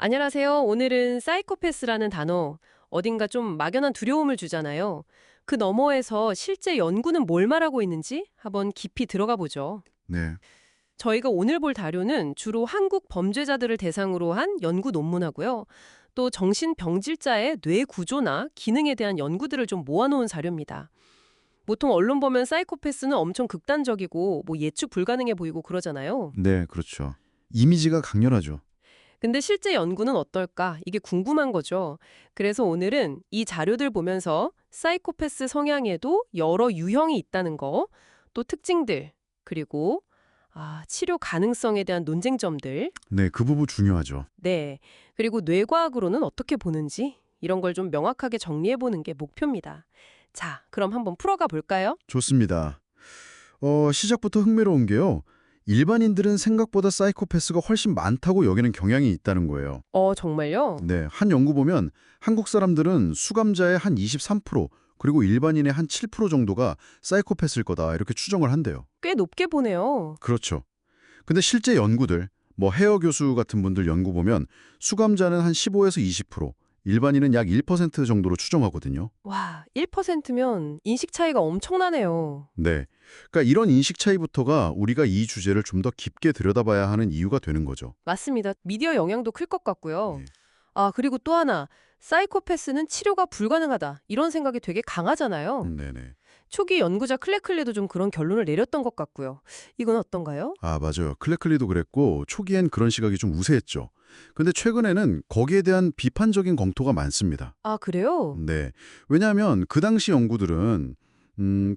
안녕하세요. 오늘은 사이코패스라는 단어, 어딘가 좀 막연한 두려움을 주잖아요. 그 너머에서 실제 연구는 뭘 말하고 있는지 한번 깊이 들어가 보죠. 네. 저희가 오늘 볼 자료는 주로 한국 범죄자들을 대상으로 한 연구 논문하고요. 또 정신병질자의 뇌 구조나 기능에 대한 연구들을 좀 모아놓은 자료입니다. 보통 언론 보면 사이코패스는 엄청 극단적이고 뭐 예측 불가능해 보이고 그러잖아요. 네, 그렇죠. 이미지가 강렬하죠. 근데 실제 연구는 어떨까? 이게 궁금한 거죠. 그래서 오늘은 이 자료들 보면서 사이코패스 성향에도 여러 유형이 있다는 거, 또 특징들, 그리고 치료 가능성에 대한 논쟁점들, 네, 그 부분 중요하죠. 네, 그리고 뇌과학으로는 어떻게 보는지 이런 걸 좀 명확하게 정리해 보는 게 목표입니다. 자, 그럼 한번 풀어가 볼까요? 좋습니다. 시작부터 흥미로운 게요. 일반인들은 생각보다 사이코패스가 훨씬 많다고 여기는 경향이 있다는 거예요. 정말요? 네, 한 연구 보면 한국 사람들은 수감자의 한 23%, 그리고 일반인의 한 7% 정도가 사이코패스일 거다 이렇게 추정을 한대요. 꽤 높게 보네요. 그렇죠. 근데 실제 연구들, 뭐 헤어 교수 같은 분들 연구 보면 수감자는 한 15에서 20%, 일반인은 약 1% 정도로 추정하거든요. 와, 1%면 인식 차이가 엄청나네요. 네. 그러니까 이런 인식 차이부터가 우리가 이 주제를 좀 더 깊게 들여다봐야 하는 이유가 되는 거죠. 맞습니다. 미디어 영향도 클 것 같고요. 예. 그리고 또 하나, 사이코패스는 치료가 불가능하다. 이런 생각이 되게 강하잖아요. 네네. 초기 연구자 클레클리도 좀 그런 결론을 내렸던 것 같고요. 이건 어떤가요? 아, 맞아요. 클레클리도 그랬고 초기엔 그런 시각이 좀 우세했죠. 근데 최근에는 거기에 대한 비판적인 검토가 많습니다. 그래요? 네. 왜냐하면 그 당시 연구들은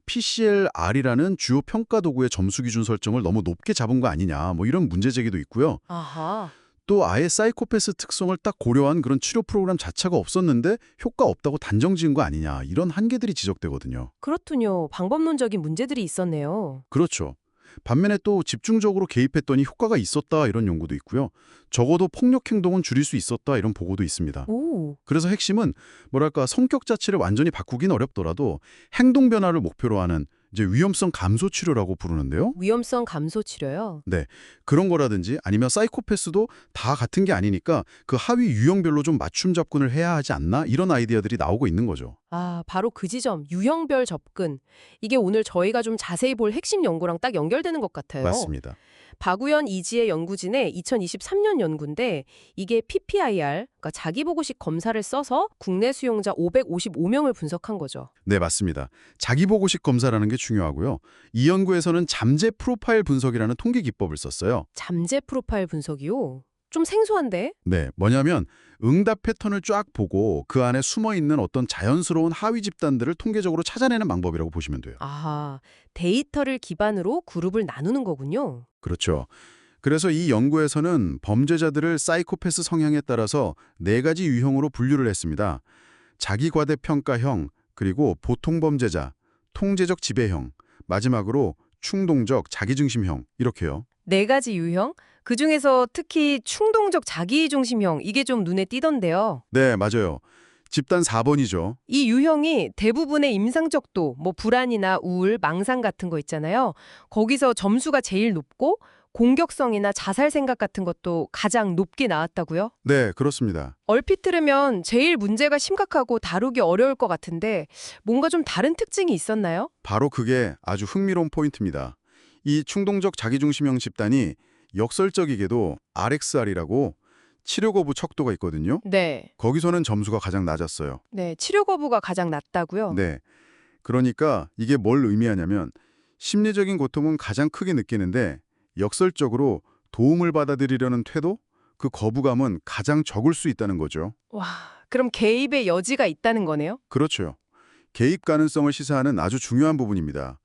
PCL-R이라는 주요 평가 도구의 점수 기준 설정을 너무 높게 잡은 거 아니냐, 뭐 이런 문제 제기도 있고요. 아하. 또 아예 사이코패스 특성을 딱 고려한 그런 치료 프로그램 자체가 없었는데 효과 없다고 단정 지은 거 아니냐, 이런 한계들이 지적되거든요. 그렇군요. 방법론적인 문제들이 있었네요. 그렇죠. 반면에 또 집중적으로 개입했더니 효과가 있었다, 이런 연구도 있고요. 적어도 폭력 행동은 줄일 수 있었다, 이런 보고도 있습니다. 오, 그래서 핵심은 뭐랄까 성격 자체를 완전히 바꾸긴 어렵더라도 행동 변화를 목표로 하는 이제 위험성 감소 치료라고 부르는데요. 위험성 감소 치료요? 네, 그런 거라든지 아니면 사이코패스도 다 같은 게 아니니까 그 하위 유형별로 좀 맞춤 접근을 해야 하지 않나, 이런 아이디어들이 나오고 있는 거죠. 바로 그 지점, 유형별 접근. 이게 오늘 저희가 좀 자세히 볼 핵심 연구랑 딱 연결되는 것 같아요. 맞습니다. 박우현 이지혜 연구진의 2023년 연구인데 이게 PPIR, 그러니까 자기보고식 검사를 써서 국내 수용자 555명을 분석한 거죠. 네, 맞습니다. 자기보고식 검사라는 게 중요하고요. 이 연구에서는 잠재 프로파일 분석이라는 통계 기법을 썼어요. 잠재 프로파일 분석이요? 좀 생소한데? 네, 뭐냐면 응답 패턴을 쫙 보고 그 안에 숨어있는 어떤 자연스러운 하위 집단들을 통계적으로 찾아내는 방법이라고 보시면 돼요. 아하, 데이터를 기반으로 그룹을 나누는 거군요. 그렇죠. 그래서 이 연구에서는 범죄자들을 사이코패스 성향에 따라서 네 가지 유형으로 분류를 했습니다. 자기과대평가형, 그리고 보통 범죄자, 통제적 지배형, 마지막으로 충동적 자기중심형, 이렇게요. 네 가지 유형? 그중에서 특히 충동적 자기중심형, 이게 좀 눈에 띄던데요. 네, 맞아요. 집단 4번이죠. 이 유형이 대부분의 임상적도, 뭐 불안이나 우울, 망상 같은 거 있잖아요. 거기서 점수가 제일 높고 공격성이나 자살 생각 같은 것도 가장 높게 나왔다고요? 네, 그렇습니다. 얼핏 들으면 제일 문제가 심각하고 다루기 어려울 것 같은데 뭔가 좀 다른 특징이 있었나요? 바로 그게 아주 흥미로운 포인트입니다. 이 충동적 자기중심형 집단이 역설적이게도 RXR이라고 치료 거부 척도가 있거든요. 네. 거기서는 점수가 가장 낮았어요. 네, 치료 거부가 가장 낮다고요? 네. 그러니까 이게 뭘 의미하냐면 심리적인 고통은 가장 크게 느끼는데 역설적으로 도움을 받아들이려는 태도, 그 거부감은 가장 적을 수 있다는 거죠. 와, 그럼 개입의 여지가 있다는 거네요? 그렇죠. 개입 가능성을 시사하는 아주 중요한 부분입니다.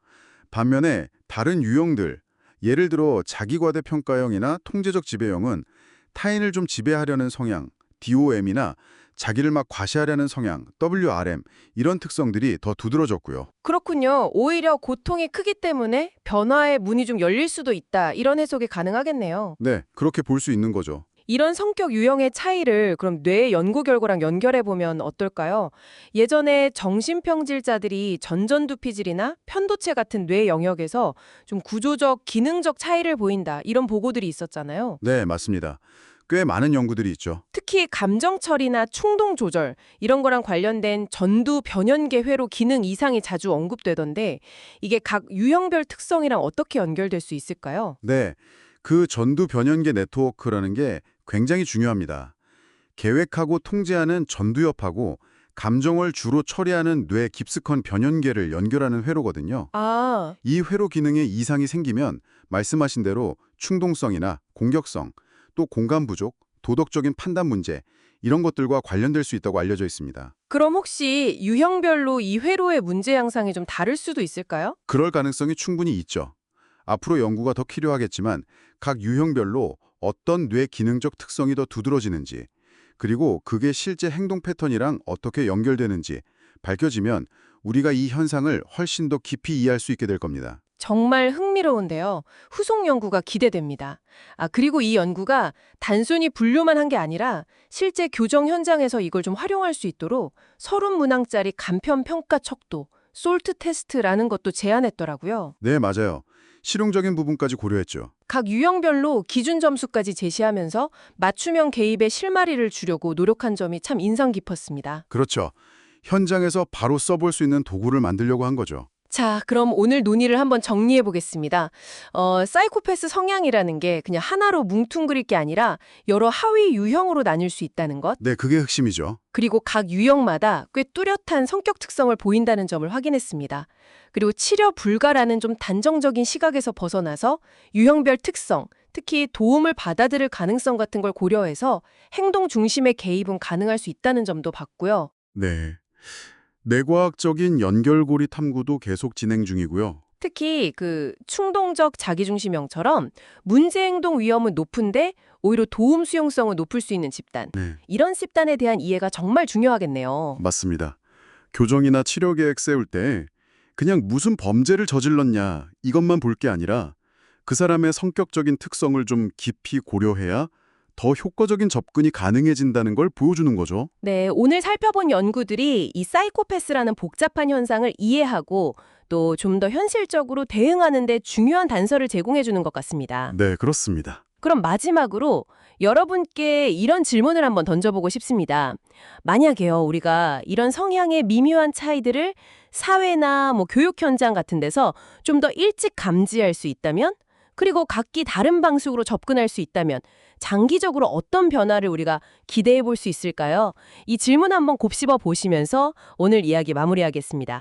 반면에 다른 유형들, 예를 들어 자기과대평가형이나 통제적 지배형은 타인을 좀 지배하려는 성향, DOM이나 자기를 막 과시하려는 성향, WRM, 이런 특성들이 더 두드러졌고요. 그렇군요. 오히려 고통이 크기 때문에 변화의 문이 좀 열릴 수도 있다. 이런 해석이 가능하겠네요. 네, 그렇게 볼 수 있는 거죠. 이런 성격 유형의 차이를 그럼 뇌 연구 결과랑 연결해 보면 어떨까요? 예전에 정신병질자들이 전전두피질이나 편도체 같은 뇌 영역에서 좀 구조적, 기능적 차이를 보인다. 이런 보고들이 있었잖아요. 네, 맞습니다. 꽤 많은 연구들이 있죠. 특히 감정 처리나 충동 조절 이런 거랑 관련된 전두 변연계 회로 기능 이상이 자주 언급되던데 이게 각 유형별 특성이랑 어떻게 연결될 수 있을까요? 네, 그 전두 변연계 네트워크라는 게 굉장히 중요합니다. 계획하고 통제하는 전두엽하고 감정을 주로 처리하는 뇌 깊숙한 변연계를 연결하는 회로거든요. 아, 이 회로 기능에 이상이 생기면 말씀하신 대로 충동성이나 공격성, 또 공감 부족, 도덕적인 판단 문제 이런 것들과 관련될 수 있다고 알려져 있습니다. 그럼 혹시 유형별로 이 회로의 문제 양상이 좀 다를 수도 있을까요? 그럴 가능성이 충분히 있죠. 앞으로 연구가 더 필요하겠지만 각 유형별로 어떤 뇌 기능적 특성이 더 두드러지는지 그리고 그게 실제 행동 패턴이랑 어떻게 연결되는지 밝혀지면 우리가 이 현상을 훨씬 더 깊이 이해할 수 있게 될 겁니다. 정말 흥미로운데요. 후속 연구가 기대됩니다. 그리고 이 연구가 단순히 분류만 한 게 아니라 실제 교정 현장에서 이걸 좀 활용할 수 있도록 30문항짜리 간편 평가 척도, 솔트 테스트라는 것도 제안했더라고요. 네, 맞아요. 실용적인 부분까지 고려했죠. 각 유형별로 기준 점수까지 제시하면서 맞춤형 개입의 실마리를 주려고 노력한 점이 참 인상 깊었습니다. 그렇죠. 현장에서 바로 써볼 수 있는 도구를 만들려고 한 거죠. 자, 그럼 오늘 논의를 한번 정리해 보겠습니다. 사이코패스 성향이라는 게 그냥 하나로 뭉뚱그릴 게 아니라 여러 하위 유형으로 나뉠 수 있다는 것, 네, 그게 핵심이죠. 그리고 각 유형마다 꽤 뚜렷한 성격 특성을 보인다는 점을 확인했습니다. 그리고 치료 불가라는 좀 단정적인 시각에서 벗어나서 유형별 특성, 특히 도움을 받아들일 가능성 같은 걸 고려해서 행동 중심의 개입은 가능할 수 있다는 점도 봤고요. 네. 뇌과학적인 연결고리 탐구도 계속 진행 중이고요. 특히 그 충동적 자기중심형처럼 문제 행동 위험은 높은데 오히려 도움 수용성은 높을 수 있는 집단. 네, 이런 집단에 대한 이해가 정말 중요하겠네요. 맞습니다. 교정이나 치료 계획 세울 때 그냥 무슨 범죄를 저질렀냐 이것만 볼 게 아니라 그 사람의 성격적인 특성을 좀 깊이 고려해야 더 효과적인 접근이 가능해진다는 걸 보여주는 거죠. 네, 오늘 살펴본 연구들이 이 사이코패스라는 복잡한 현상을 이해하고 또 좀 더 현실적으로 대응하는 데 중요한 단서를 제공해 주는 것 같습니다. 네, 그렇습니다. 그럼 마지막으로 여러분께 이런 질문을 한번 던져보고 싶습니다. 만약에요, 우리가 이런 성향의 미묘한 차이들을 사회나 교육 현장 같은 데서 좀 더 일찍 감지할 수 있다면, 그리고 각기 다른 방식으로 접근할 수 있다면 장기적으로 어떤 변화를 우리가 기대해 볼 수 있을까요? 이 질문 한번 곱씹어 보시면서 오늘 이야기 마무리하겠습니다.